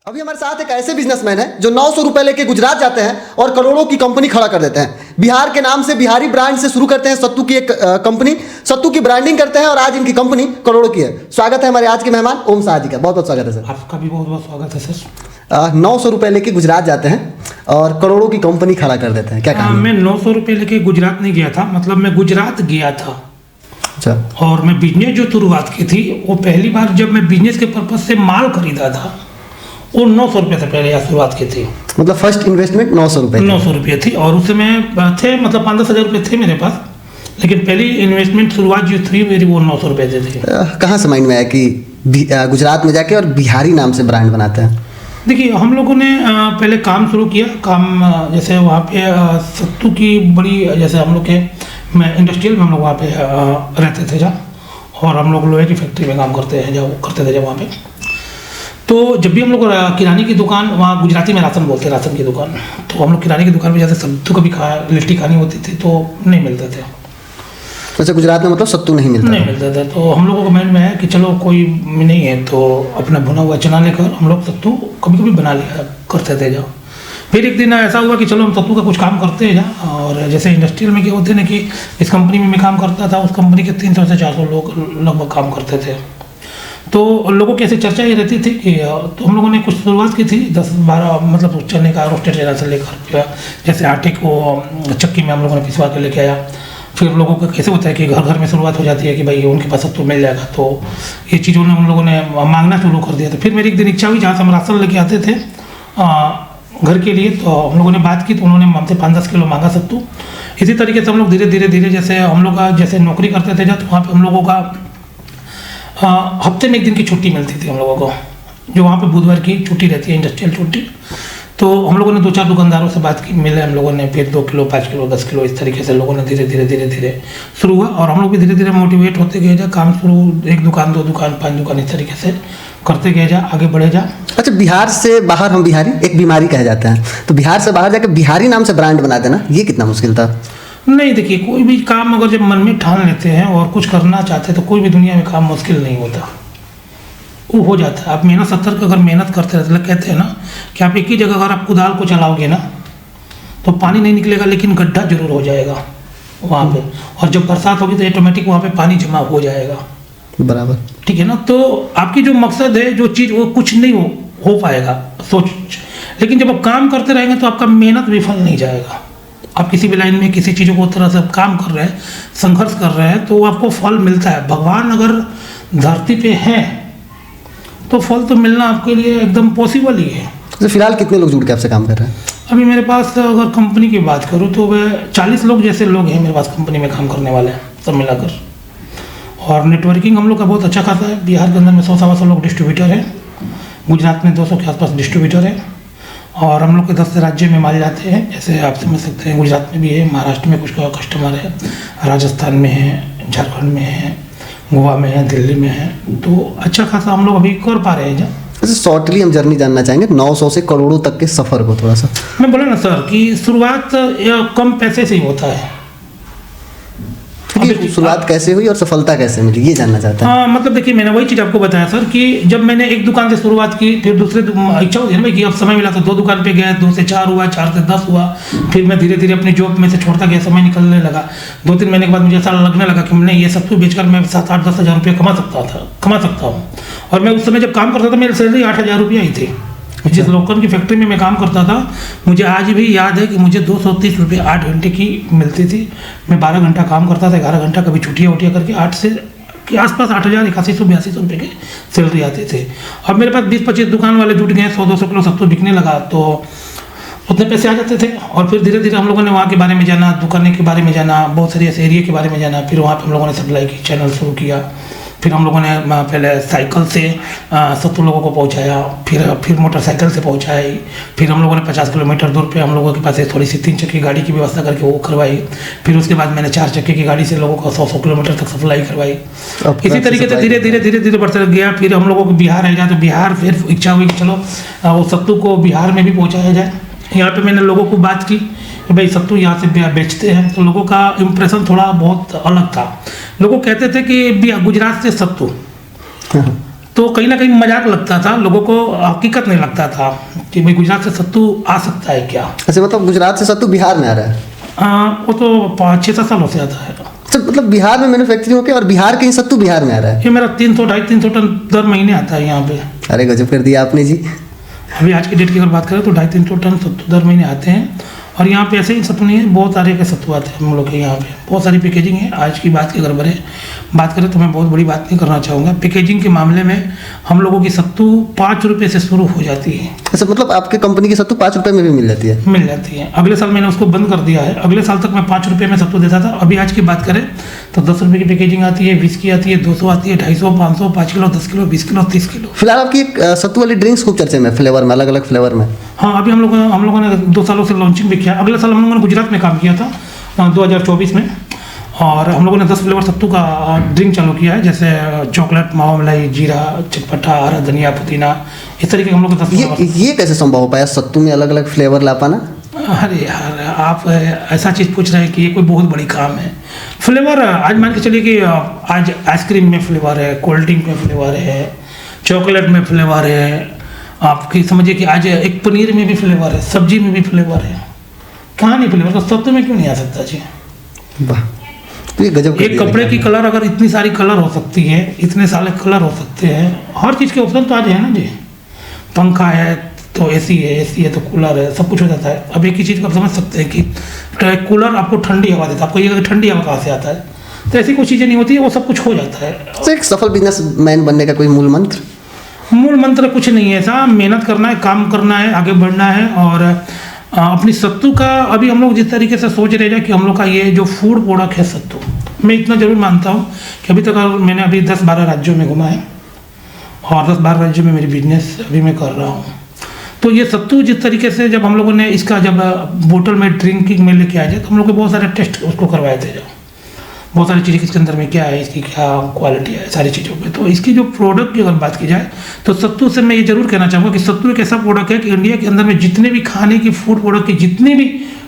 अभी हमारे साथ एक ऐसे बिजनेसमैन है जो 900 रुपए लेके गुजरात जाते हैं और करोड़ों की कंपनी खड़ा कर देते हैं। बिहार के नाम से बिहारी ब्रांड से शुरू करते हैं सत्तू की एक कंपनी, सत्तू की ब्रांडिंग करते हैं और आज इनकी कंपनी करोड़ों की है। स्वागत है हमारे आज के मेहमान ओम शाह जी का, बहुत बहुत स्वागत है सर। आपका भी बहुत बहुत स्वागत है सर। 900 रुपए लेके गुजरात जाते हैं और करोड़ों की कंपनी खड़ा कर देते हैं, क्या कहानी? मैं 900 रुपये लेके गुजरात नहीं गया था, मतलब मैं गुजरात गया था। अच्छा। और मैं बिजनेस जो शुरुआत की थी वो पहली बार जब मैं बिजनेस के पर्पज से माल खरीदा था वो 900 रुपये से पहले शुरुआत की थी। मतलब फर्स्ट इन्वेस्टमेंट 900 रुपए 900 रुपये थी और उस समय थे मतलब 5-10 हज़ार रुपये थे मेरे पास, लेकिन पहली इन्वेस्टमेंट शुरुआत जो थी मेरी वो 900 रुपये से थी। कहाँ से माइंड में आया कि गुजरात में जाके और बिहारी नाम से ब्रांड बनाते हैं? देखिए हम लोगों ने पहले काम शुरू किया। काम जैसे वहाँ पे सत्तू की बड़ी, जैसे हम लोग के इंडस्ट्रियल में हम लोग वहाँ पे रहते थे जहाँ, और हम लोग लोहे की फैक्ट्री में काम करते हैं जहाँ, करते थे जब वहाँ पे। तो जब भी हम लोग किराने की दुकान, वहाँ गुजराती में राशन बोलते हैं, राशन की दुकान, तो हम लोग किराने की दुकान पे जैसे सत्तू कभी लिट्टी खानी होती थी तो नहीं मिलते थे। अच्छा, गुजरात में मतलब सत्तू नहीं मिलता था। तो हम लोगों को माइंड में है कि चलो कोई नहीं है तो अपना भुना हुआ चना लेकर हम लोग सत्तू कभी कभी बना लिया करते थे जहाँ। फिर एक दिन ऐसा हुआ कि चलो हम सत्तू का कुछ काम करते हैं जहाँ, और जैसे इंडस्ट्रियल में क्या होते हैं ना कि इस कंपनी में मैं काम करता था, उस कंपनी के 300 से 400 लोग लगभग काम करते थे। तो लोगों की ऐसी चर्चा ये रहती थी कि तो हम लोगों ने कुछ शुरुआत की थी 10-12 मतलब चने का रोस्टेड चना से लेकर, जैसे आटे को चक्की में हम लोगों ने पिसवा के लेके आया। फिर लोगों को कैसे होता है कि घर घर में शुरुआत हो जाती है कि भाई उनके पास सत्तू मिल जाएगा, तो ये चीज़ों ने उन लोगों ने मांगना शुरू कर दिया। तो फिर मेरी एक दिन इच्छा हुई, जहाँ से हम राशन लेके आते थे घर के लिए, तो हम लोगों ने बात की तो उन्होंने हमसे 5-10 किलो मांगा सत्तू। इसी तरीके से हम लोग धीरे धीरे जैसे हम लोग का जैसे नौकरी करते थे जब, तो वहाँ पर हम लोगों का हफ्ते में एक दिन की छुट्टी मिलती थी हम लोगों को, जो वहाँ पे बुधवार की छुट्टी रहती है, इंडस्ट्रियल छुट्टी। तो हम लोगों ने 2-4 दुकानदारों से बात की, मिले हम लोगों ने, फिर 2 किलो 5 किलो 10 किलो इस तरीके से लोगों ने धीरे धीरे शुरू हुआ। और हम लोग भी धीरे धीरे मोटिवेट होते गए जा, काम शुरू 1 दुकान 2 दुकान 5 दुकान इस तरीके से करते गए जा, आगे बढ़े जा। अच्छा, बिहार से बाहर हम बिहारी एक बीमारी कहे जाते हैं, तो बिहार से बाहर जाकर बिहारी नाम से ब्रांड बना देना ये कितना मुश्किल था? नहीं, देखिए कोई भी काम अगर जब मन में ठान लेते हैं और कुछ करना चाहते हैं तो कोई भी दुनिया में काम मुश्किल नहीं होता, वो हो जाता है। आप मेहनत सतर्क अगर मेहनत करते रहते, कहते हैं ना कि आप एक ही जगह अगर आप कुदाल को चलाओगे ना तो पानी नहीं निकलेगा, लेकिन गड्ढा जरूर हो जाएगा वहाँ पे, और जब बरसात होगी तो ऑटोमेटिक वहाँ पे पानी जमा हो जाएगा। बराबर, ठीक है ना। तो आपकी जो मकसद है, जो चीज़, वो कुछ नहीं हो पाएगा सोच, लेकिन जब आप काम करते रहेंगे तो आपका मेहनत विफल नहीं जाएगा। आप किसी भी लाइन में किसी चीज़ों को तरह से काम कर रहे हैं, संघर्ष कर रहे हैं, तो आपको फल मिलता है। भगवान अगर धरती पे है तो फल तो मिलना आपके लिए एकदम पॉसिबल ही है। तो फिलहाल कितने लोग जुड़ के आपसे काम कर रहे हैं? अभी मेरे पास अगर कंपनी की बात करूँ तो वह 40 लोग जैसे लोग हैं मेरे पास कंपनी में काम करने वाले हैं सब मिलाकर। और नेटवर्किंग हम लोग का बहुत अच्छा खासा है। बिहार के अंदर में 100-125 लोग डिस्ट्रीब्यूटर हैं, गुजरात में 200 के आसपास डिस्ट्रीब्यूटर है, और हम लोग के 10 राज्य में माल जाते हैं। जैसे आप समझ सकते हैं गुजरात में भी है, महाराष्ट्र में कुछ कस्टमर है, राजस्थान में है, झारखंड में है, गोवा में है, दिल्ली में है, तो अच्छा खासा हम लोग अभी कर पा रहे हैं। जब शॉर्टली हम जर्नी जानना चाहेंगे 900 से करोड़ों तक के सफ़र को थोड़ा सा। मैं बोला ना सर कि शुरुआत कम पैसे से ही होता है। शुरुआत कैसे हुई और सफलता कैसे मिली ये जानना चाहता है। मतलब देखिए मैंने वही चीज़ आपको बताया सर कि जब मैंने एक दुकान से शुरुआत की, फिर दूसरे इच्छा होती है ना कि अब समय मिला तो 2 दुकान पे गए, 2 से 4 हुआ, 4 से 10 हुआ। फिर मैं धीरे धीरे अपनी जॉब में से छोड़ता गया, समय निकलने लगा। 2-3 महीने के बाद मुझे ऐसा लगने लगा कि मैंने ये सब कुछ बेचकर मैं 7-8-10 हज़ार रुपये कमा सकता हूँ। और मैं उस समय जब काम करता था मेरी सैलरी 8,000 रुपये ही थी। जिस लोकल की फैक्ट्री में मैं काम करता था, मुझे आज भी याद है कि मुझे 230 रुपये 8 घंटे की मिलती थी। मैं 12 घंटा काम करता था, 11 घंटा, कभी छुट्टियाँ करके 8 से के आसपास 8,000 81-82 रुपये की सैलरी आती थी। और मेरे पास 20-25 दुकान वाले जुट गए, 100-200 किलो सत्तू बिकने लगा, तो उतने पैसे आ जाते थे। और फिर धीरे धीरे हम लोगों ने वहाँ के बारे में जाना, दुकान के बारे में जाना, बहुत सारे ऐसे एरिया के बारे में जाना। फिर वहाँ पर हम लोगों ने सप्लाई की चैनल शुरू किया। फिर हम लोगों ने पहले साइकिल से सत्तू लोगों को पहुंचाया, फिर मोटरसाइकिल से पहुंचाई। फिर हम लोगों ने 50 किलोमीटर दूर पे हम लोगों के पास थोड़ी सी 3 चक्की गाड़ी की व्यवस्था करके वो करवाई। फिर उसके बाद मैंने 4 चक्की की गाड़ी से लोगों को 100 किलोमीटर तक सप्लाई करवाई। इसी तरीके से धीरे धीरे बढ़ते गया। फिर हम लोगों को बिहार आएगा तो बिहार फिर इच्छा हुई कि चलो वो सत्तू को बिहार में भी पहुँचाया जाए। यहाँ पर मैंने लोगों को बात की कि भाई सत्तू यहाँ से बेचते हैं, तो लोगों का इम्प्रेशन थोड़ा बहुत अलग था। लोगों कहते थे कि गुजरात से सत्तू, तो कहीं ना कहीं मजाक लगता था लोगों को, हकीकत नहीं लगता था कि भाई गुजरात से सत्तू आ सकता है क्या। अच्छा, मतलब गुजरात से सत्तू बिहार में आ रहा है? वो तो 6-7 सालों से आता है। अच्छा, मतलब बिहार में मैन्युफैक्चरिंग होकर और बिहार के ही सत्तू बिहार में आ रहा है? ये मेरा 300-250 टन दर महीने आता है यहाँ पे। अरे गजब कर दिया आपने जी। अभी आज की डेट की अगर बात करें तो 250-300 टन सत्तू दर महीने आते हैं। और यहाँ पे ऐसे ही सत्तू नहीं है, बहुत सारे के सत्तू आते हैं हम लोग के यहाँ पे, बहुत सारी पैकेजिंग है। आज की बात की अगर बात करें तो मैं बहुत बड़ी बात नहीं करना चाहूँगा। पैकेजिंग के मामले में हम लोगों की सत्तू 5 रुपये से शुरू हो जाती है। अच्छा, मतलब आपके कंपनी की सत्तू 5 रुपये में भी मिल जाती है? मिल जाती है। अगले साल मैंने उसको बंद कर दिया है। अगले साल तक मैं 5 रुपये में सत्तू देता था। अभी आज की बात करें तो 10 रुपये की पैकेजिंग आती है, 20 की आती है, 200 आती है, 250, 500, 5 किलो, 10 किलो, 20 किलो, 30 किलो। फिलहाल आपकी एक सत्तू वाली ड्रिंक्स खूब चर्चे में, फ्लेवर में, अलग अलग फ्लेवर में। हाँ, अभी हम लोगों ने 2 सालों से लॉन्चिंग भी किया। अगले साल हम लोगों ने गुजरात में काम किया था 2024 में, और हम लोगों ने 10 फ्लेवर सत्तू का ड्रिंक चालू किया है, जैसे चॉकलेट, मावा मलाई, जीरा, चटपटा, हरा धनिया, पुदीना, इस तरीके के हम लोग 10 फ्लेवर। ये कैसे संभव हो पाया सत्तू में अलग अलग फ्लेवर ला पाना? अरे यार, आप ऐसा चीज़ पूछ रहे हैं कि ये कोई बहुत बड़ी काम है। फ्लेवर आज मान के चलिए कि आज आइसक्रीम में फ्लेवर है, कोल्ड ड्रिंक में फ्लेवर है, चॉकलेट में फ्लेवर है, आपकी समझिए कि आज एक पनीर में भी फ्लेवर है, सब्जी में भी फ्लेवर है। कहाँ नहीं फ्लेवर, तो सत्तू में क्यों नहीं आ सकता जी? वाह, तो ये गजब। एक कपड़े की कलर अगर इतनी सारी कलर हो सकती है, इतने सारे कलर हो सकते हैं, हर चीज़ के ऑप्शन तो आज है ना जी। पंखा है तो एसी है तो कूलर है, सब कुछ हो जाता है। अब एक ही चीज़ को आप समझ सकते हैं कि कूलर आपको ठंडी हवा देता है, आपको ये ठंडी हवा कहाँ से आता है, तो ऐसी कोई चीज़ें नहीं होती है, वो सब कुछ हो जाता है। तो एक सफल बिजनेसमैन बनने का कोई मूल मंत्र? मूल मंत्र कुछ नहीं है ऐसा, मेहनत करना है, काम करना है, आगे बढ़ना है। और अपनी सत्तू का अभी हम लोग जिस तरीके से सोच रहे हैं कि हम लोग का ये जो फूड प्रोडक्ट है सत्तू, मैं इतना जरूर मानता हूँ कि अभी तक मैंने अभी 10-12 राज्यों में घुमा है और 10-12 राज्यों में मेरी बिजनेस अभी मैं कर रहा हूँ। तो ये सत्तू जिस तरीके से जब हम लोगों ने इसका जब बोतल में ड्रिंकिंग में लेके आए थे तो हम लोग को बहुत सारे टेस्ट उसको करवाए थे, जब बहुत सारी चीज़ें इसके अंदर में क्या है, इसकी क्या क्वालिटी है, सारी चीज़ों पे। तो इसकी जो प्रोडक्ट की अगर बात की जाए तो सत्तू से मैं ये जरूर कहना चाहूँगा कि सत्तू एक ऐसा प्रोडक्ट है कि इंडिया के अंदर में जितने भी खाने की फूड प्रोडक्ट की जितने भी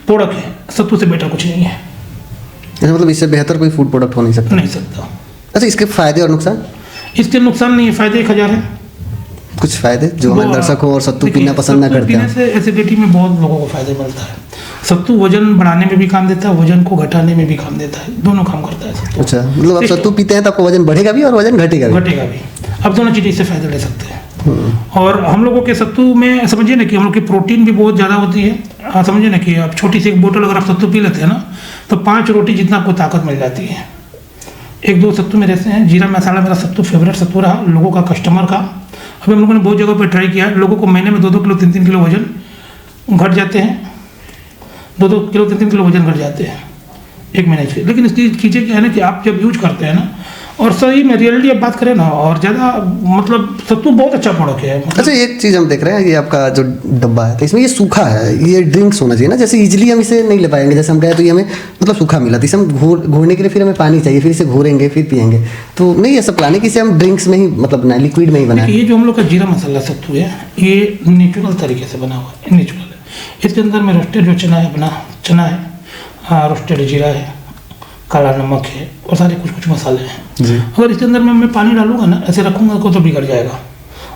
प्रोडक्ट है, सत्तू से बेटर कुछ नहीं है। मतलब इससे बेहतर कोई फूड प्रोडक्ट हो नहीं सकता? नहीं सकता। अच्छा, इसके फायदे और नुकसान? इसके नुकसान नहीं है, फायदे 1000 है। कुछ फायदे जो हमारे दर्शक हो और सत्तू पीना पसंद ना करते हैं? पीने से एसिडिटी में बहुत लोगों को फायदे मिलता है। सत्तू वजन बढ़ाने में भी काम देता है, वजन को घटाने में भी काम देता है, दोनों काम करता है सत्तू। अच्छा, मतलब आप सत्तू पीते हैं तो आपका वजन बढ़ेगा भी और वजन घटेगा भी। अब दोनों चीज़ें इससे फायदे ले सकते हैं। और हम लोगों के सत्तू में समझिए ना कि हम लोग की प्रोटीन भी बहुत ज़्यादा होती है। समझिए ना कि अब छोटी सी एक बोतल अगर आप सत्तू पी लेते हैं ना तो 5 रोटी जितना आपको ताकत मिल जाती है। 1-2 सत्तू मेरे ऐसे हैं, जीरा मसाला मेरा सत्तू फेवरेट सत्तू रहा लोगों का, कस्टमर का। अभी हम लोगों ने बहुत जगह पर ट्राई किया, लोगों को महीने में 2-2 किलो 3-3 किलो वजन घट जाते हैं, 2-2 किलो 3-3 किलो वजन घट जाते हैं 1 महीने से। लेकिन इसकी चीज़ें क्या है ना कि आप जब यूज करते हैं ना और सही में रियलिटी अब बात करें ना, और ज़्यादा मतलब सत्तू बहुत अच्छा प्रोडक्ट है। अच्छा, एक चीज़ हम देख रहे हैं, ये आपका जो डब्बा है तो इसमें ये सूखा है, ये ड्रिंक्स होना चाहिए ना, जैसे इजीली हम इसे नहीं ले पाएंगे। जैसे हम गए तो ये हमें मतलब सूखा मिला, तो इसे हम घोरने के लिए फिर हमें पानी चाहिए, फिर इसे घोरेंगे फिर पियेंगे, तो नहीं ऐसा प्लान है कि इसे हम ड्रिंक्स में ही मतलब बनाए, लिक्विड में ही बनाए? ये जो हम लोग का जीरा मसाला सत्तू है ये नेचुरल तरीके से बना हुआ है, नेचुरल है। इसके अंदर में रोस्टेड जो चना है, रोस्टेड जीरा है, काला नमक है और सारे कुछ मसाले हैं जी। अगर इसके अंदर मैं पानी डालूंगा ना, ऐसे रखूंगा तो बिगड़ जाएगा,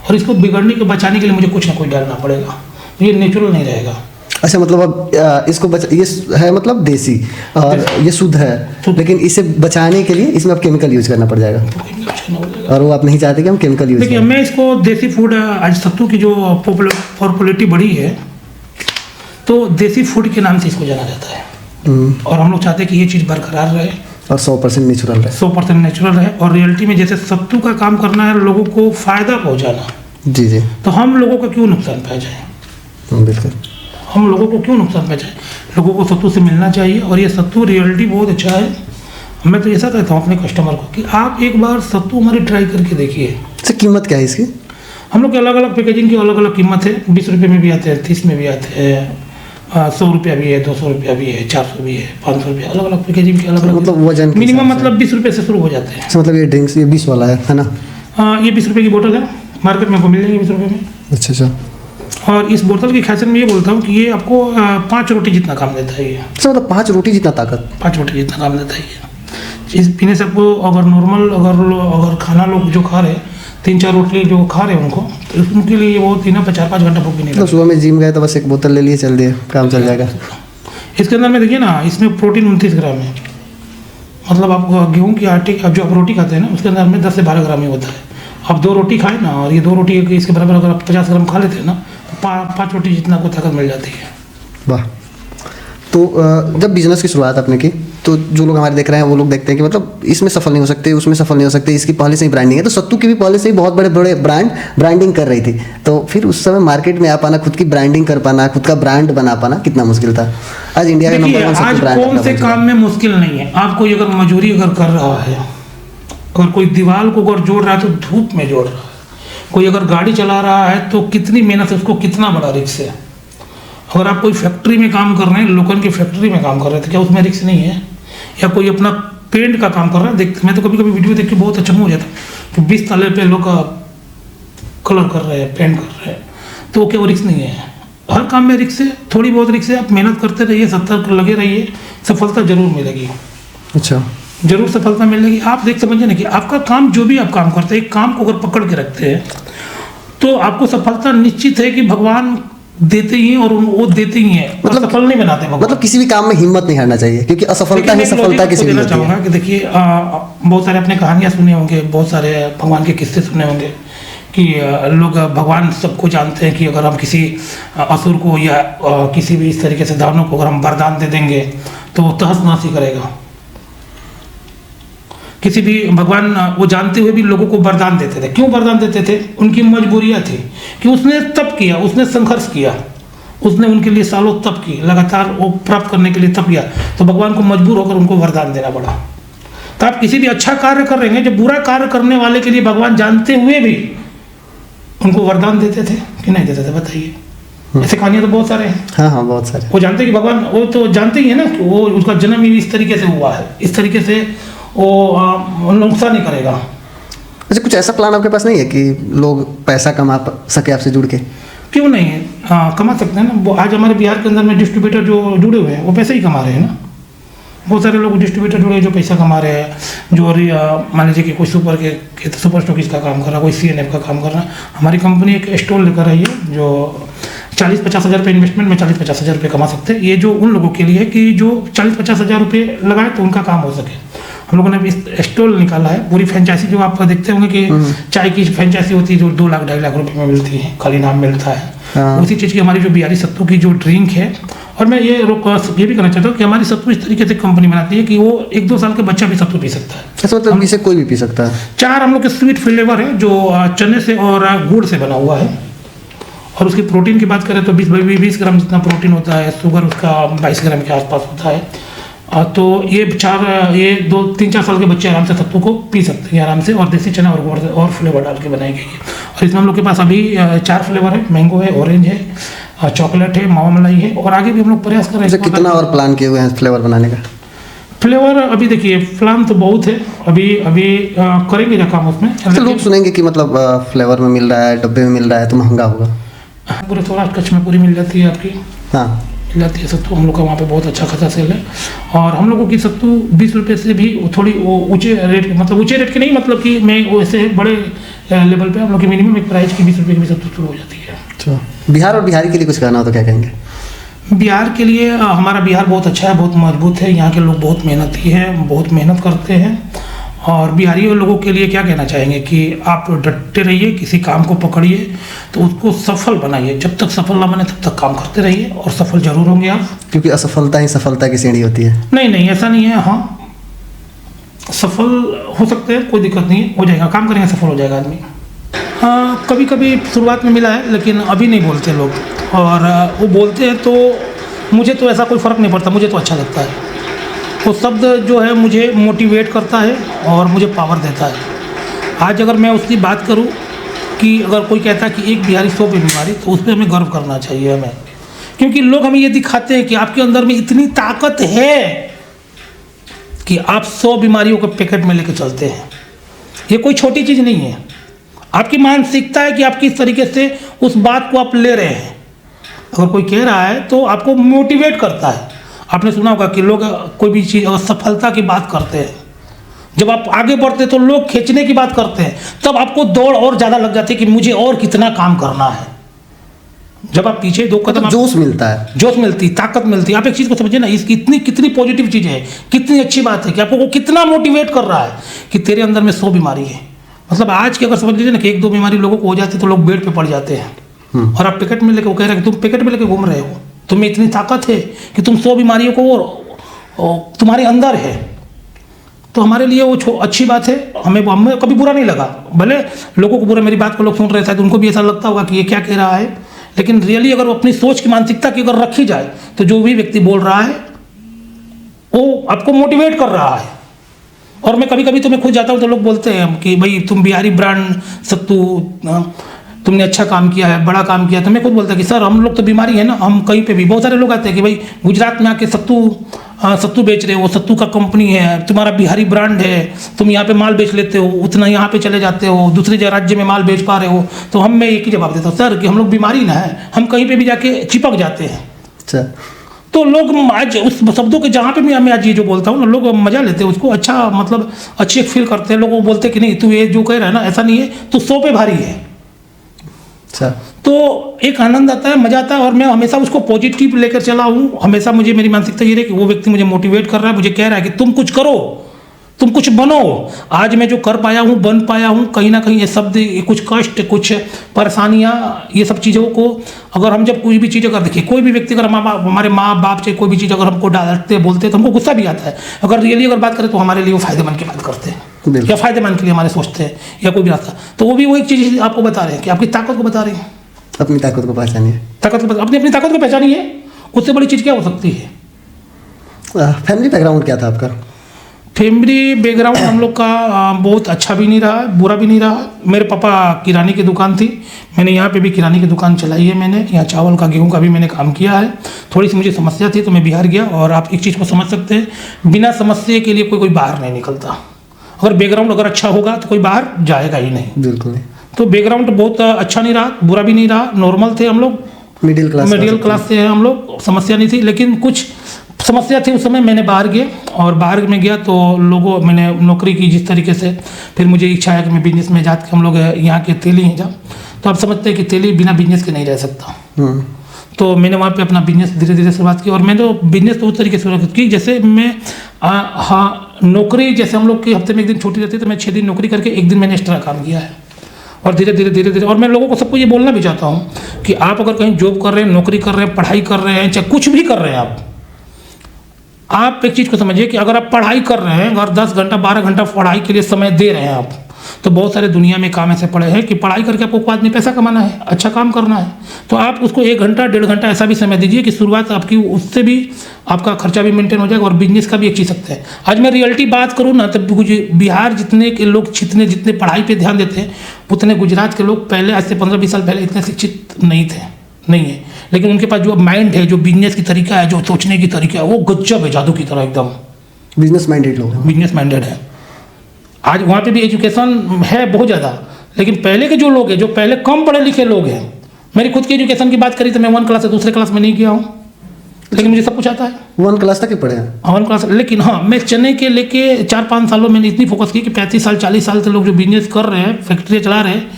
और इसको बिगड़ने के बचाने के लिए मुझे कुछ ना कुछ डालना पड़ेगा, ये नेचुरल नहीं रहेगा। अच्छा, मतलब अब इसको ये है मतलब देसी और ये शुद्ध है, लेकिन इसे बचाने के लिए इसमें अब केमिकल यूज करना पड़ जाएगा, और वो आप नहीं चाहते कि हम केमिकल यूज देखिए करें? मैं इसको देसी फूड, आज सत्तू की जो पॉपुलरिटी बढ़ी है तो देसी फूड के नाम से इसको जाना जाता है। और हम लोग चाहते हैं कि ये चीज़ बरकरार रहे और 100% नेचुरल रहे, 100% नेचुरल रहे। और रियलिटी में जैसे सत्तू का काम करना है लोगों को फ़ायदा पहुंचाना, जी जी, तो हम लोगों को क्यों नुकसान पहुंचाएं? बिल्कुल, हम लोगों को क्यों नुकसान पहुंचाएं? लोगों को सत्तू से मिलना चाहिए, और ये सत्तू रियलिटी बहुत अच्छा है। मैं तो ऐसा कहता हूँ अपने कस्टमर को कि आप एक बार सत्तू हमारी ट्राई करके देखिए। अच्छा, कीमत क्या है इसकी? हम लोग की अलग अलग पैकेजिंग की अलग अलग कीमत है, 20 रुपये में भी आते हैं, 30 में भी आते हैं, 100 रुपया भी है, 200 रुपया भी है, 400 भी है, 500 रुपया, अलग अलग पैकेजिंग के अलग अलग मतलब वजन मिनिमम मतलब 20 रुपये से शुरू हो जाते हैं। मतलब ये ड्रिंक्स ये 20 वाला है ना? ये 20 रुपये की बोतल है, मार्केट में आपको मिल जाएगी 20 रुपये में। अच्छा अच्छा। और इस बोतल की खासियत मैं ये बोलता हूँ कि ये आपको 5 रोटी जितना काम देता है। ये अच्छा, मतलब 5 रोटी जितना ताकत? 5 रोटी जितना काम देता है ये। इस पीने से आपको अगर नॉर्मल अगर खाना लोग जो खा रहे हैं 3-4 रोटी जो खा रहे हैं उनको, तो उनके लिए वो 4-5 घंटा भूख भी नहीं तो लगती। सुबह में जिम गए तो बस एक बोतल ले लिए, चल दिए, काम चल जाएगा। इसके अंदर में देखिए ना, इसमें प्रोटीन 29 ग्राम है। मतलब आप गेहूँ की आटे अब जो आप रोटी खाते हैं ना, उसके अंदर में 10 से 12 ग्राम ही होता है। आप 2 रोटी खाए ना, और ये 2 रोटी इसके बराबर अगर आप 50 ग्राम खा लेते हैं ना, तो 5 रोटी जितना को ताकत मिल जाती है। वाह। तो जब बिजनेस की शुरुआत आपने की, तो जो लोग हमारे देख रहे हैं वो लोग देखते हैं कि मतलब इसमें सफल नहीं हो सकते, उसमें सफल नहीं हो सकते, इसकी पहले से ही ब्रांडिंग है। तो सत्तू की भी पहले से ही बहुत बड़े बड़े ब्रांडिंग कर रही थी। तो फिर उस समय मार्केट में आ पाना, खुद की ब्रांडिंग कर पाना, खुद का ब्रांड बना पाना कितना मुश्किल था? आज इंडिया का देखिए, नंबर 1 आज सत्तू ब्रांड कौन से काम में मुश्किल नहीं है। आप कोई अगर मजदूरी अगर कर रहा है, अगर कोई दीवार को अगर जोड़ रहा है तो धूप में जोड़ रहा है, कोई अगर गाड़ी चला रहा है तो कितनी मेहनत है, उसको कितना बड़ा रिस्क है। अगर आप कोई फैक्ट्री में काम कर रहे हैं, लोकल की फैक्ट्री में काम कर रहे हैं, तो क्या उसमें रिस्क नहीं है? या कोई अपना पेंट का काम कर रहा है, मैं तो कभी कभी वीडियो देख के बहुत अच्छा हो जाता है कि 20 तले पे लोग कलर कर रहे हैं, पेंट कर रहे हैं, तो क्या वो रिस्क नहीं है? हर काम में रिस्क है, थोड़ी बहुत रिस्क है। आप मेहनत करते रहिए, सतर्क लगे रहिए, सफलता जरूर मिलेगी। अच्छा, जरूर सफलता मिलेगी। आप देख समझिए ना कि आपका काम, जो भी आप काम करते हैं, एक काम को अगर पकड़ के रखते हैं तो आपको सफलता निश्चित है कि भगवान देते ही हैं, और वो देते ही हैं, मतलब सफल नहीं बनाते भगवान। मतलब किसी भी काम में हिम्मत नहीं हारना चाहिए, क्योंकि असफलता ही सफलता की सीढ़ी होती चाहूँगा है। कि देखिए, बहुत सारे अपने कहानियाँ सुने होंगे, बहुत सारे भगवान के किस्से सुने होंगे कि लोग भगवान सबको जानते हैं कि अगर हम किसी असुर को या किसी भी इस तरीके से दानव को अगर हम वरदान दे देंगे तो वो तहस नहस ही करेगा। किसी भी भगवान वो जानते हुए भी लोगों को वरदान देते थे। क्यों वरदान देते थे? उनकी मजबूरियाँ थी कि उसने तप किया, उसने संघर्ष किया, उसने उनके लिए सालों तप की, लगातार वो प्राप्त करने के लिए तप किया, तो भगवान को मजबूर होकर उनको वरदान देना पड़ा। तो आप किसी भी अच्छा कार्य कर रहे हैं, जब बुरा कार्य करने वाले के लिए भगवान जानते हुए भी उनको वरदान देते थे कि नहीं देते थे? बताइए। ऐसे कहानियाँ तो बहुत सारे हैं। हाँ हाँ, बहुत सारे। वो जानते कि भगवान, वो तो जानते ही है ना कि वो उसका जन्म ही इस तरीके से हुआ है, इस तरीके से वो नुकसान नहीं करेगा। अच्छा, कुछ ऐसा प्लान आपके पास नहीं है कि लोग पैसा कमा सके आपसे जुड़ के? क्यों नहीं है, कमा सकते हैं ना। वो आज हमारे बिहार के अंदर में डिस्ट्रीब्यूटर जो जुड़े हुए हैं वो पैसे ही कमा रहे हैं ना। बहुत सारे लोग डिस्ट्रीब्यूटर जुड़े हैं जो पैसा कमा रहे हैं, जो मान लीजिए कि कोई सुपर स्टॉकिस्ट का काम कर रहा है, कोई CNF का काम कर रहा है। हमारी कंपनी एक स्टॉल लेकर रही है जो 40-50 हज़ार रुपये इन्वेस्टमेंट में 40-50 हज़ार रुपये कमा सकते हैं। ये जो उन लोगों के लिए है कि जो 40-50 हज़ार रुपये लगाए तो उनका काम हो सके। हम लोगों ने स्टॉल निकाला है, पूरी फ्रेंचाइजी जो आप देखते होंगे कि चाय की फ्रेंचाइजी होती है जो 2 लाख 2.5 लाख रुपए में मिलती है, खाली नाम मिलता है। हाँ। उसी चीज़ की हमारी जो बिहारी सत्तू की जो ड्रिंक है, और मैं ये भी करना चाहता हूँ कि हमारी सत्तू इस तरीके से कंपनी बनाती है कि वो 1-2 साल के बच्चा भी सत्तू पी सकता है। ऐसा मतलब इसे कोई भी पी सकता है? 4 हम लोग के स्वीट फ्लेवर है जो चने से और गुड़ से बना हुआ है। और उसकी प्रोटीन की बात करें तो 20 ग्राम जितना प्रोटीन होता है, शुगर उसका 22 ग्राम के आसपास होता है। तो ये 2-3-4 साल के बच्चे आराम से सत्तू को पी सकते हैं आराम से, और देसी चना और गुड़ और फ्लेवर डाल के बनाई गई है। और इसमें हम लोग के पास अभी 4 फ्लेवर है, मैंगो है, ऑरेंज है, चॉकलेट है, मावा मलाई है, और आगे भी हम लोग प्रयास कर रहे हैं। कितना और प्लान किए हुए हैं फ्लेवर बनाने का? फ्लेवर अभी देखिए, प्लान तो बहुत है, अभी करेंगे क्या काम उसमें। तो लोग सुनेंगे कि मतलब फ्लेवर में मिल रहा है, डब्बे में मिल रहा है, तो महंगा होगा। पूरे सौराष्ट्र कच्छ में पूरी मिल जाती है आपकी। हाँ, मिल जाती है सत्तू। हम लोग का वहाँ पे बहुत अच्छा खासा सेल है। और हम लोगों की सत्तू 20 रुपये से भी थोड़ी ऊँचे रेट, मतलब ऊँचे रेट की नहीं, मतलब कि मैं वैसे बड़े लेवल पे हम लोग की मिनिमम एक प्राइस की 20 रुपये की भी सत्तू शुरू हो जाती है। अच्छा, बिहार और बिहारी के लिए कुछ कहना हो तो क्या कहेंगे? बिहार के लिए हमारा बिहार बहुत अच्छा है, बहुत मजबूत है। यहाँ के लोग बहुत मेहनती हैं, बहुत मेहनत करते हैं। और बिहारी लोगों के लिए क्या कहना चाहेंगे कि आप डटे रहिए, किसी काम को पकड़िए तो उसको सफल बनाइए। जब तक सफल ना बने तब तक काम करते रहिए और सफल जरूर होंगे आप। क्योंकि असफलता ही सफलता की सीढ़ी होती है। नहीं, ऐसा नहीं है। हाँ, सफल हो सकते हैं, कोई दिक्कत नहीं, हो जाएगा। काम करेंगे सफल हो जाएगा आदमी। हाँ, कभी कभी शुरुआत में मिला है, लेकिन अभी नहीं बोलते लोग। और वो बोलते हैं तो मुझे तो ऐसा कोई फ़र्क नहीं पड़ता, मुझे तो अच्छा लगता है। वो शब्द जो है मुझे मोटिवेट करता है और मुझे पावर देता है। आज अगर मैं उसकी बात करूं कि अगर कोई कहता है कि एक बिहारी 100 पे बीमारी, तो उस पर हमें गर्व करना चाहिए हमें। क्योंकि लोग हमें ये दिखाते हैं कि आपके अंदर में इतनी ताकत है कि आप 100 बीमारियों को पैकेट में लेकर चलते हैं। ये कोई छोटी चीज़ नहीं है। आपकी मानसिकता है कि आप किस तरीके से उस बात को आप ले रहे हैं। अगर कोई कह रहा है तो आपको मोटिवेट करता है। आपने सुना होगा कि लोग कोई भी चीज़ अगर सफलता की बात करते हैं जब आप आगे बढ़ते तो लोग खींचने की बात करते हैं, तब आपको दौड़ और ज़्यादा लग जाती है कि मुझे और कितना काम करना है। जब आप पीछे दो कदम, जोश मिलता है, जोश मिलती, ताकत मिलती है। आप एक चीज़ को समझिए ना, इसकी इतनी कितनी पॉजिटिव चीज़ है, कितनी अच्छी बात है कि आपको वो कितना मोटिवेट कर रहा है कि तेरे अंदर में 100 बीमारी है। मतलब आज की अगर समझ लीजिए ना कि 1-2 बीमारी लोगों को हो जाती है तो लोग बेड पे पड़ जाते हैं, और आप पैकेट में लेके, वो कह रहे हैं कि तुम पैकेट में लेके घूम रहे हो, तुम्हें इतनी ताकत है कि तुम 100 बीमारियों को और तुम्हारे अंदर है। तो हमारे लिए वो अच्छी बात है, हमें कभी बुरा नहीं लगा। भले लोगों को बुरा, मेरी बात को लोग सुन रहे थे तो उनको भी ऐसा लगता होगा कि ये क्या कह रहा है, लेकिन रियली अगर वो अपनी सोच की मानसिकता की अगर रखी जाए तो जो भी व्यक्ति बोल रहा है वो आपको मोटिवेट कर रहा है। और मैं कभी कभी तो मैं खुद जाता हूँ तो लोग बोलते हैं कि भाई तुम बिहारी ब्रांड सत्तू, तुमने अच्छा काम किया है, बड़ा काम किया। तो मैं खुद बोलता कि सर हम लोग तो बीमारी है ना, हम कहीं पे भी, बहुत सारे लोग आते हैं कि भाई गुजरात में आके सत्तू बेच रहे हो, सत्तू का कंपनी है, तुम्हारा बिहारी ब्रांड है, तुम यहाँ पे माल बेच लेते हो, उतना यहाँ पे चले जाते हो, दूसरे राज्य में माल बेच पा रहे हो। तो मैं एक ही जवाब देता हूँ सर कि हम लोग बीमारी ना है, हम कहीं पे भी जाके चिपक जाते हैं। अच्छा, तो लोग आज उस शब्दों के जहाँ पे भी मैं आज ये जो बोलता हूँ ना, लोग मजा लेते हैं उसको, अच्छा मतलब अच्छे फील करते हैं। लोग वो बोलते हैं कि नहीं तू ये जो कह रहा है ना ऐसा नहीं है, तू 100 पे भारी है। अच्छा, तो एक आनंद आता है, मजा आता है, और मैं हमेशा उसको पॉजिटिव लेकर चला हूँ। हमेशा मुझे मेरी मानसिकता ये रही कि वो व्यक्ति मुझे मोटिवेट कर रहा है, मुझे कह रहा है कि तुम कुछ करो, तुम कुछ बनो। आज मैं जो कर पाया हूँ, बन पाया हूँ, कहीं ना कहीं ये शब्द, कुछ कष्ट, कुछ परेशानियाँ, ये सब चीज़ों को अगर हम जब कोई भी चीज़ अगर देखिए, कोई भी व्यक्ति अगर हमारे माँ बाप से कोई भी चीज़ अगर हमको डांटते बोलते तो हमको गुस्सा भी आता है। अगर रियली अगर बात करें तो हमारे लिए वो फायदेमंद की बात करते हैं या फायदेमंद के लिए हमारे सोचते हैं या कोई भी रास्ता। तो वो भी वो एक चीज़ आपको बता रहे हैं कि आपकी ताकत को बता रहे हैं, अपनी ताकत को पहचानिए। अपनी ताकत को पहचानिए। उससे बड़ी चीज़ क्या हो सकती है? फैमिली बैकग्राउंड क्या था आपका? फैमिली बैकग्राउंड हम लोग का बहुत अच्छा भी नहीं रहा, बुरा भी नहीं रहा। मेरे पापा किराने की दुकान थी, मैंने यहाँ पे भी किराने की दुकान चलाई है। मैंने यहाँ चावल का, गेहूँ का भी मैंने काम किया है। थोड़ी सी मुझे समस्या थी तो मैं बिहार गया। और आप एक चीज़ को समझ सकते हैं, बिना समस्या के लिए कोई बाहर नहीं निकलता। अगर बैकग्राउंड अगर अच्छा होगा तो कोई बाहर जाएगा ही नहीं। बिल्कुल नहीं। तो बैकग्राउंड बहुत अच्छा नहीं रहा, बुरा भी नहीं रहा, नॉर्मल थे हम लोग, मिडिल क्लास से हम लोग, समस्या नहीं थी। लेकिन कुछ समस्या थी उस समय। मैंने बाहर गया, और बाहर में गया तो मैंने नौकरी की जिस तरीके से, फिर मुझे इच्छा है कि मैं बिजनेस में जाके, हम लोग यहाँ के तेली हैं जहाँ, तो आप समझते हैं कि तेली बिना बिजनेस के नहीं रह सकता। तो मैंने वहाँ पे अपना बिजनेस धीरे धीरे शुरुआत की। और मैंने बिजनेस तो उस तरीके से शुरुआत की जैसे मैं नौकरी, जैसे हम लोग की हफ्ते में 1 दिन छुट्टी रहती है तो मैं 6 दिन नौकरी करके 1 दिन मैंने एक्स्ट्रा काम किया है। और धीरे धीरे और मैं लोगों को सबको ये बोलना भी चाहता हूँ कि आप अगर कहीं जॉब कर रहे हैं, नौकरी कर रहे हैं, पढ़ाई कर रहे हैं, चाहे कुछ भी कर रहे हैं, आप एक चीज़ को समझिए कि अगर आप पढ़ाई कर रहे हैं, अगर 10 घंटा 12 घंटा पढ़ाई के लिए समय दे रहे हैं आप, तो बहुत सारे दुनिया में काम ऐसे पड़े हैं कि पढ़ाई करके आपको बाद में पैसा कमाना है, अच्छा काम करना है, तो आप उसको 1 घंटा 1.5 घंटा ऐसा भी समय दीजिए कि शुरुआत आपकी, उससे भी आपका खर्चा भी मेंटेन हो जाएगा और बिजनेस का भी एक चीज सकते हैं। आज मैं रियलिटी बात करूँ ना, तब बिहार जितने के लोग जितने पढ़ाई पे ध्यान देते हैं, उतने गुजरात के लोग पहले, आज से 15-20 साल पहले इतने शिक्षित नहीं है। लेकिन उनके पास जो माइंड है, जो बिजनेस की तरीका है, जो सोचने की तरीका है, वो गजब है, जादू की तरह एकदम बिजनेस माइंडेड लोग हैं। बिजनेस माइंडेड है। आज वहाँ पे भी एजुकेशन है बहुत ज़्यादा, लेकिन पहले के जो लोग हैं, जो पहले कम पढ़े लिखे लोग हैं, मेरी खुद की एजुकेशन की बात करी तो मैं 1 क्लास से दूसरे क्लास में नहीं गया हूँ, लेकिन मुझे सब कुछ आता है। 1 क्लास तक ही पढ़े हैं? 1 क्लास। लेकिन हाँ, मैं चेन्नई के लेके 4-5 सालों में इतनी फोकस की कि 35 साल 40 साल से लोग जो बिजनेस कर रहे हैं, फैक्ट्री चला रहे हैं,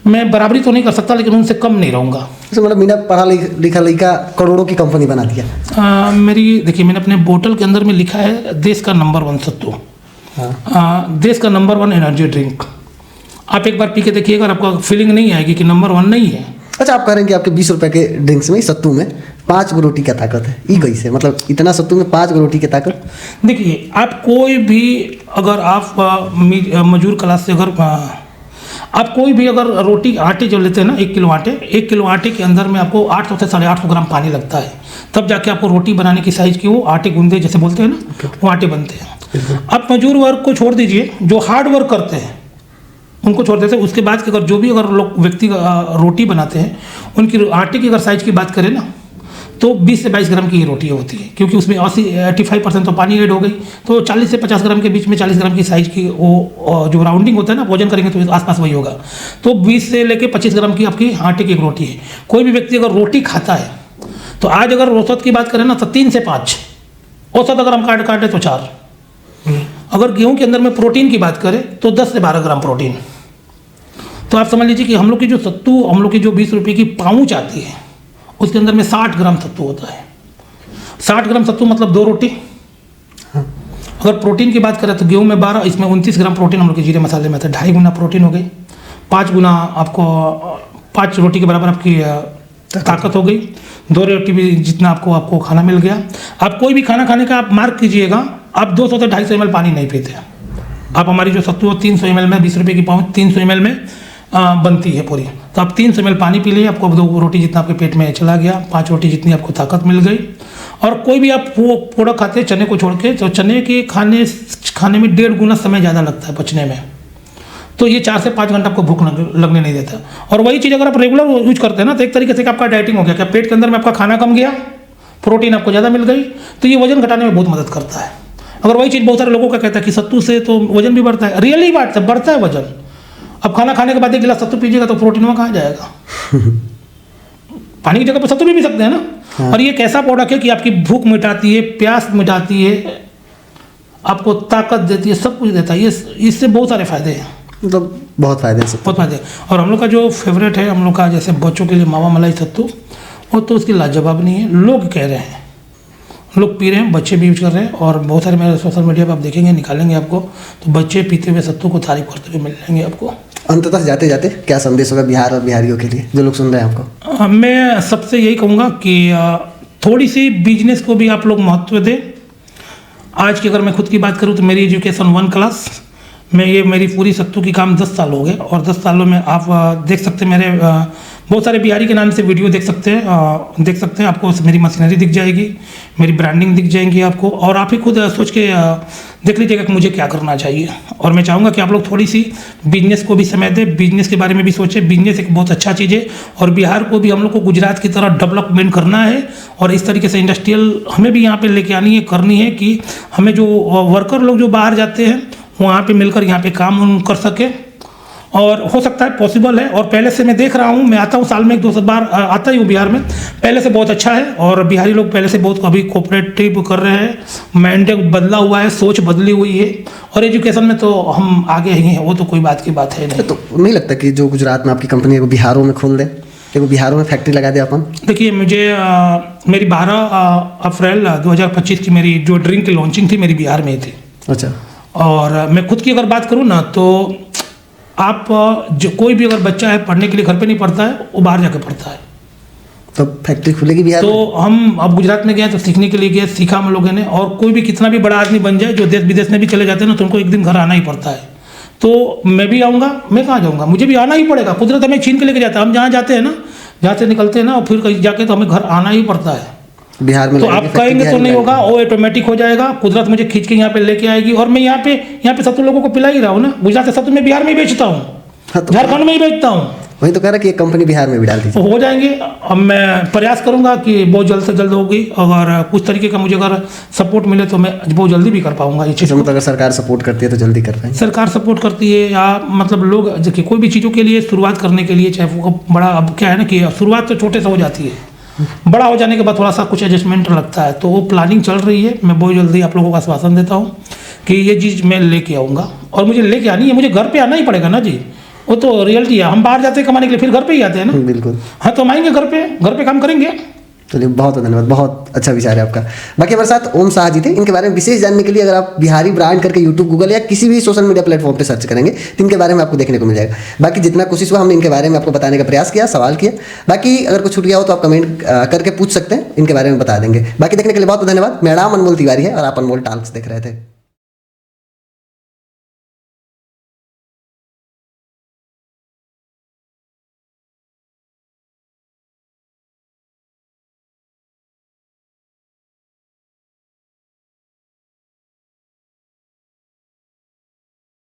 मैं बराबरी तो नहीं कर सकता, लेकिन उनसे कम नहीं रहूँगा। मतलब बिना पढ़ा लिखा लड़का करोड़ों की कंपनी बना दिया। देखिए, मैंने अपने बोतल के अंदर में लिखा है देश का नंबर 1 सत्तू, देश का नंबर 1 एनर्जी ड्रिंक। आप एक बार पी के देखिएगा, आपको फीलिंग नहीं आएगी कि नंबर 1 नहीं है। अच्छा, आप कह रहे हैं कि आपके 20 रुपए के ड्रिंक्स में, सत्तू में 5 गो रोटी का ताकत है, ये कैसे? मतलब इतना सत्तू में 5 गो रोटी की ताकत? देखिए, आप कोई भी अगर आप मजदूर क्लास से अगर आप कोई भी अगर रोटी, आटे जो लेते हैं ना, 1 किलो आटे के अंदर में आपको 800 से 850 ग्राम पानी लगता है, तब जाके आपको रोटी बनाने की साइज की वो आटे गूंदे जैसे बोलते हैं ना, वो आटे बनते हैं। आप मजदूर वर्ग को छोड़ दीजिए, जो हार्ड वर्क करते हैं उनको छोड़ देते हैं। उसके बाद अगर जो भी अगर लोग व्यक्ति रोटी बनाते हैं, उनकी आटे की अगर साइज की बात करें ना, तो 20 से 22 ग्राम की ये रोटी होती है, क्योंकि उसमें 85% तो पानी ऐड हो गई, तो 40 से 50 ग्राम के बीच में 40 ग्राम की साइज की वो जो राउंडिंग होता है ना, वजन करेंगे तो आसपास वही होगा। तो 20 से लेके 25 ग्राम की आपकी आटे की एक रोटी है। कोई भी व्यक्ति अगर रोटी खाता है, तो आज अगर औसत की बात करें ना, तो 3 से 5 औसत, अगर हम काटे तो 4। अगर गेहूं के अंदर में प्रोटीन की बात करें तो 10 से 12 ग्राम प्रोटीन। तो आप समझ लीजिए कि हम लोग की जो सत्तू, हम लोग की जो 20 रुपये की पाउच आती है उसके अंदर में 60 ग्राम सत्तू होता है। 60 ग्राम सत्तू मतलब 2 रोटी। अगर प्रोटीन की बात करें तो गेहूं में 12, इसमें 29 ग्राम प्रोटीन हम लोग के जीरे मसाले में आता है। 2.5 गुना प्रोटीन हो गई, 5 गुना आपको 5 रोटी के बराबर आपकी ताकत हो गई। 2 रोटी भी जितना आपको खाना मिल गया। आप कोई भी खाना खाने का आप मार्क कीजिएगा, आप 200 से 250 ml पानी नहीं पीते। आप हमारी जो सत्तू 300 ml में 20 रुपये की पाउच 300 ml में बनती है पूरी, तो आप 300 ml पानी पी लिए, आपको 2 रोटी जितना आपके पेट में चला गया, 5 रोटी जितनी आपको ताकत मिल गई। और कोई भी आप प्रोडक्ट खाते हैं चने को छोड़ के, तो चने के खाने में 1.5 गुना समय ज़्यादा लगता है पचने में। तो ये 4 से 5 घंटा आपको भूख लगने नहीं देता। और वही चीज़ अगर आप रेगुलर यूज करते हैं ना, तो एक तरीके से आपका डाइटिंग हो गया, क्या पेट के अंदर में आपका खाना कम गया, प्रोटीन आपको ज़्यादा मिल गई, तो ये वजन घटाने में बहुत मदद करता है। अगर वही चीज़ बहुत सारे लोगों का कहता है कि सत्तू से तो वजन भी बढ़ता है, रियली बात है, बढ़ता है वजन। अब खाना खाने के बाद 1 गिलास सत्तू पीजिएगा तो प्रोटीन वहाँ कहाँ जाएगा? पानी की जगह पर सत्तू भी सकते हैं ना। हाँ। और ये एक ऐसा प्रोडक्ट है कि आपकी भूख मिटाती है, प्यास मिटाती है, आपको ताकत देती है, सब कुछ देता है। ये इससे बहुत सारे फायदे हैं, मतलब बहुत फायदे हैं, बहुत फायदे। और हम लोग का जो फेवरेट है, हम लोग का जैसे बच्चों के लिए मावा मलाई सत्तू, वो तो उसकी लाजवाब नहीं है, लोग कह रहे हैं, लोग पी रहे हैं, बच्चे भी यूज कर रहे हैं। और बहुत सारे मेरे सोशल मीडिया पर आप देखेंगे, निकालेंगे आपको, तो बच्चे पीते हुए सत्तू को तारीफ करते हुए मिलेंगे आपको। अंततः जाते जाते क्या संदेश होगा बिहार और बिहारियों के लिए जो लोग सुन रहे हैं आपको? मैं सबसे यही कहूँगा कि थोड़ी सी बिजनेस को भी आप लोग महत्व दें। आज की अगर मैं खुद की बात करूँ तो मेरी एजुकेशन 1 क्लास में, ये मेरी पूरी सत्तू की काम 10 साल हो गए। और 10 सालों में आप देख सकते हैं, मेरे बहुत सारे बिहारी के नाम से वीडियो देख सकते हैं। आपको मेरी मशीनरी दिख जाएगी, मेरी ब्रांडिंग दिख जाएंगी आपको, और आप ही खुद सोच के देख लीजिएगा कि मुझे क्या करना चाहिए। और मैं चाहूँगा कि आप लोग थोड़ी सी बिजनेस को भी समय दें, बिजनेस के बारे में भी सोचें। बिजनेस एक बहुत अच्छा चीज़ है, और बिहार को भी हम लोग को गुजरात की तरह डेवलपमेंट करना है। और इस तरीके से इंडस्ट्रियल हमें भी यहाँ पे लेके आनी है, करनी है, कि हमें जो वर्कर लोग जो बाहर जाते हैं वहाँ पे मिलकर यहाँ पे काम कर सके। और हो सकता है, पॉसिबल है। और पहले से मैं देख रहा हूँ, मैं आता हूँ साल में 1-2 बार आता ही हूँ बिहार में, पहले से बहुत अच्छा है। और बिहारी लोग पहले से बहुत अभी कोऑपरेटिव कर रहे हैं, माइंड बदला हुआ है, सोच बदली हुई है। और एजुकेशन में तो हम आगे ही हैं, वो तो कोई बात की बात है नहीं। तो नहीं लगता कि जो गुजरात में आपकी कंपनी है वो बिहारों में खोल दे, कि वो बिहारों में फैक्ट्री लगा दे अपन? देखिए, मुझे मेरी 12 अप्रैल 2025 की मेरी जो ड्रिंक की लॉन्चिंग थी मेरी बिहार में ही थी। अच्छा। और मैं खुद की अगर बात करूँ ना, तो आप जो कोई भी अगर बच्चा है पढ़ने के लिए घर पे नहीं पढ़ता है, वो बाहर जाके पढ़ता है। तो फैक्ट्री खुलेगी बिहार तो में? हम अब गुजरात में गए तो सीखने के लिए गए, सीखा हम लोगों ने। और कोई भी कितना भी बड़ा आदमी बन जाए, जो देश विदेश में भी चले जाते हैं ना, तो उनको एक दिन घर आना ही पड़ता है। तो मैं भी आऊँगा, मैं कहाँ जाऊँगा, मुझे भी आना ही पड़ेगा। कुदरत हमें छीन के लेके जाता है, हम जहाँ जाते हैं ना, जहाँ से निकलते हैं ना, और फिर कहीं जाके तो हमें घर आना ही पड़ता है। बिहार में तो आप कहेंगे तो नहीं होगा, वो ऑटोमेटिक हो जाएगा। कुदरत मुझे खींच के यहाँ पे लेके आएगी। और मैं यहाँ पे सत्तू लोगों को पिला ही रहा हूँ ना। गुजरात से सत्तू मैं बिहार में ही बेचता हूँ, झारखंड में ही बेचता हूँ। वही तो कह रहा कि एक कंपनी बिहार में भी डाल दीजिए। हो जाएंगे। अब मैं प्रयास करूंगा कि बहुत जल्द से जल्द होगी। अगर कुछ तरीके का मुझे अगर सपोर्ट मिले तो मैं बहुत जल्दी भी कर पाऊंगा ये चीज़। मतलब अगर सरकार सपोर्ट करती है तो जल्दी कर पाएंगे? सरकार सपोर्ट करती है, या मतलब लोग देखिए, कोई भी चीज़ों के लिए शुरुआत करने के लिए, चाहे वो बड़ा, अब क्या है ना कि शुरुआत तो छोटे से हो जाती है, बड़ा हो जाने के बाद थोड़ा सा कुछ एडजस्टमेंट लगता है। तो वो प्लानिंग चल रही है। मैं बहुत जल्दी आप लोगों को आश्वासन देता हूँ कि ये चीज़ मैं लेके आऊँगा। और मुझे लेके आनी है, मुझे घर पे आना ही पड़ेगा ना जी, वो तो रियलिटी है। हम बाहर जाते हैं कमाने के लिए, फिर घर पे ही आते हैं ना। बिल्कुल। हाँ, तो हम आएंगे घर पे काम करेंगे। चलिए, बहुत धन्यवाद, बहुत अच्छा विचार है आपका। बाकी हमारे साथ ओम शाह जी थे। इनके बारे में विशेष जानने के लिए अगर आप बिहारी ब्रांड करके यूट्यूब, गूगल या किसी भी सोशल मीडिया प्लेटफॉर्म पे सर्च करेंगे तो इनके बारे में आपको देखने को मिल जाएगा। बाकी जितना कोशिश हुआ हमने इनके बारे में आपको बताने का प्रयास किया, सवाल किया। बाकी अगर कुछ छूट गया हो तो आप कमेंट करके पूछ सकते हैं, इनके बारे में बता देंगे। बाकी देखने के लिए बहुत बहुत धन्यवाद। मेरा नाम अनमोल तिवारी है और आप अनमोल टॉक्स देख रहे थे।